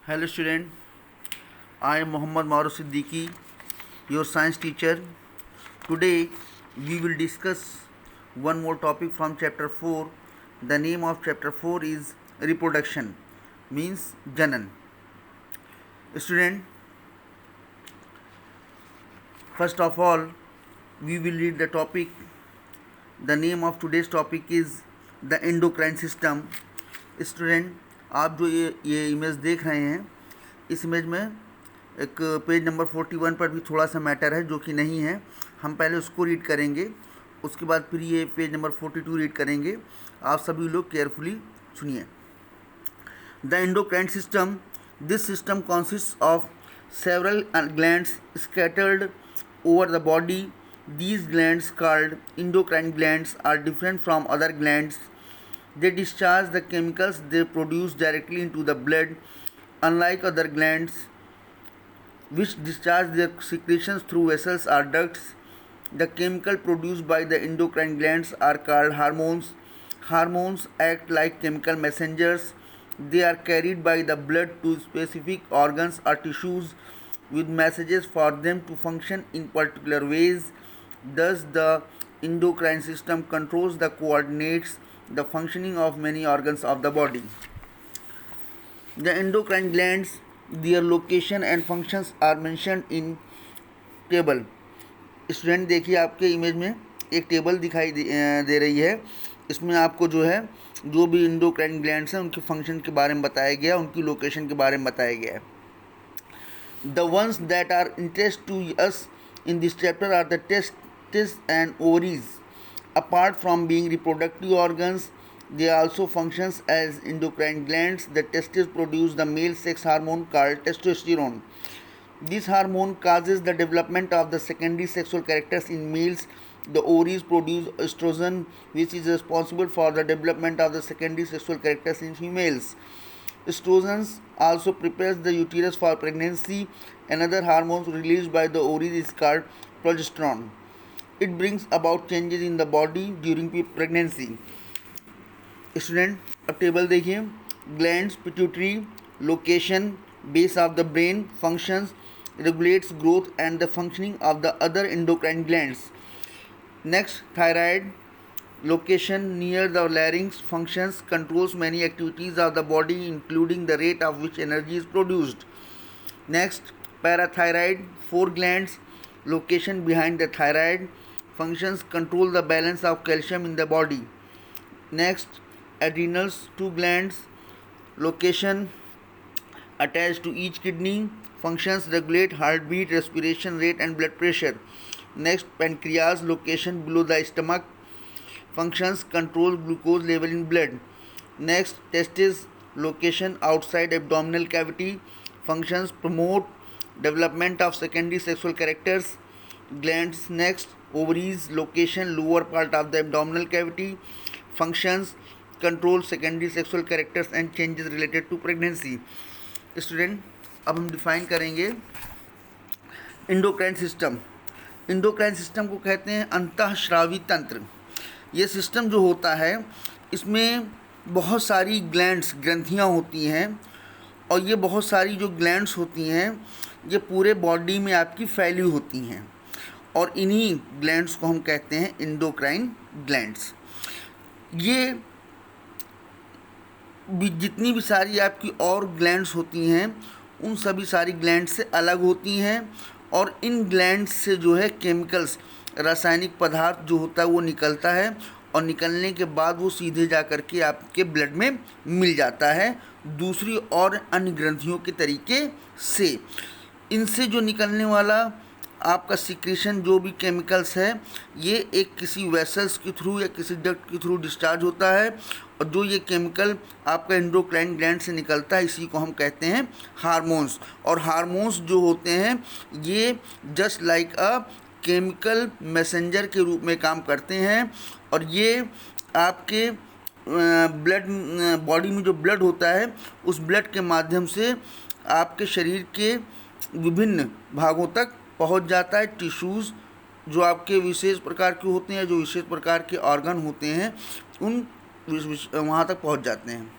Hello student, I am Muhammad Maruf Siddiqui, your science teacher. Today we will discuss one more topic from chapter 4. The name of chapter 4 is reproduction, means janan. Student, first of all we will read the topic. The name of today's topic is the endocrine system. Student, आप जो ये image देख रहे हैं, इस image में एक page number 41 पर भी थोड़ा सा मैटर है जो कि नहीं है. हम पहले उसको रीड करेंगे, उसके बाद फिर ये पेज नंबर 42 रीड करेंगे. आप सभी लोग केयरफुली सुनिए. The endocrine system. This system consists of several glands scattered over the body. These glands, called endocrine glands, are different from other glands. They discharge the chemicals they produce directly into the blood. Unlike other glands, which discharge their secretions through vessels or ducts, the chemical produced by the endocrine glands are called hormones. Hormones act like chemical messengers. They are carried by the blood to specific organs or tissues with messages for them to function in particular ways. Thus, the endocrine system controls the coordinates the functioning of many organs of the body. The endocrine glands, their location and functions are mentioned in table. Student देखिए, आपके image में एक table दिखाई दे रही है. इसमें आपको जो है जो भी एंडोक्राइन ग्लैंड्स हैं उनके फंक्शन के बारे में बताया गया, उनकी लोकेशन के बारे में बताया गया है. The ones that are interest to us in this chapter are the testes and ovaries. Apart from being reproductive organs, they also functions as endocrine glands. The testes produce the male sex hormone called testosterone. This hormone causes the development of the secondary sexual characters in males. The ovaries produce estrogen, which is responsible for the development of the secondary sexual characters in females. Estrogen also prepares the uterus for pregnancy. Another hormone released by the ovaries is called progesterone. It brings about changes in the body during pregnancy. Student, अब table देखिए. Glands, pituitary, location, base of the brain, functions, regulates growth and the functioning of the other endocrine glands. Next, thyroid, location near the larynx, functions, controls many activities of the body including the rate of which energy is produced. Next, parathyroid, 4 glands, location behind the thyroid, functions, control the balance of calcium in the body. Next, adrenals, 2 glands, location attached to each kidney, functions, regulate heartbeat, respiration rate and blood pressure. Next, pancreas, location below the stomach, functions, control glucose level in blood. Next, testes, location outside abdominal cavity, functions, promote development of secondary sexual characters. Glands. Next, ovaries, location lower part of the abdominal cavity, functions, control secondary sexual characters and changes related to pregnancy. Student, अब हम define करेंगे endocrine system. Endocrine system को कहते हैं अंतःस्रावी तंत्र. ये system जो होता है इसमें बहुत सारी ग्लैंड्स, ग्रंथियाँ होती हैं, और ये बहुत सारी जो ग्लैंड्स होती हैं ये पूरे बॉडी में आपकी फैली होती हैं, और इन्हीं ग्लैंड्स को हम कहते हैं एंडोक्राइन ग्लैंड्स. ये जितनी भी सारी आपकी और ग्लैंड्स होती हैं उन सभी सारी ग्लैंड से अलग होती हैं, और इन ग्लैंड्स से जो है केमिकल्स, रासायनिक पदार्थ जो होता है वो निकलता है, और निकलने के बाद वो सीधे जा कर के आपके ब्लड में मिल जाता है दूसरी और अन्य ग्रंथियों के तरीके से. इनसे जो निकलने वाला आपका सिक्रेशन जो भी केमिकल्स है ये एक किसी वेसल्स के थ्रू या किसी डक्ट के थ्रू डिस्चार्ज होता है, और जो ये केमिकल आपका एंडोक्राइन ग्लैंड से निकलता है इसी को हम कहते हैं हार्मोन्स. और हार्मोन्स जो होते हैं ये just like a chemical messenger के रूप में काम करते हैं, और ये आपके ब्लड, बॉडी में जो ब्लड होता है उस ब्लड के माध्यम से आपके शरीर के विभिन्न भागों तक पहुंच जाता है. टिश्यूज़ जो आपके विशेष प्रकार के होते हैं, जो विशेष प्रकार के ऑर्गन होते हैं, उन वहाँ तक पहुंच जाते हैं.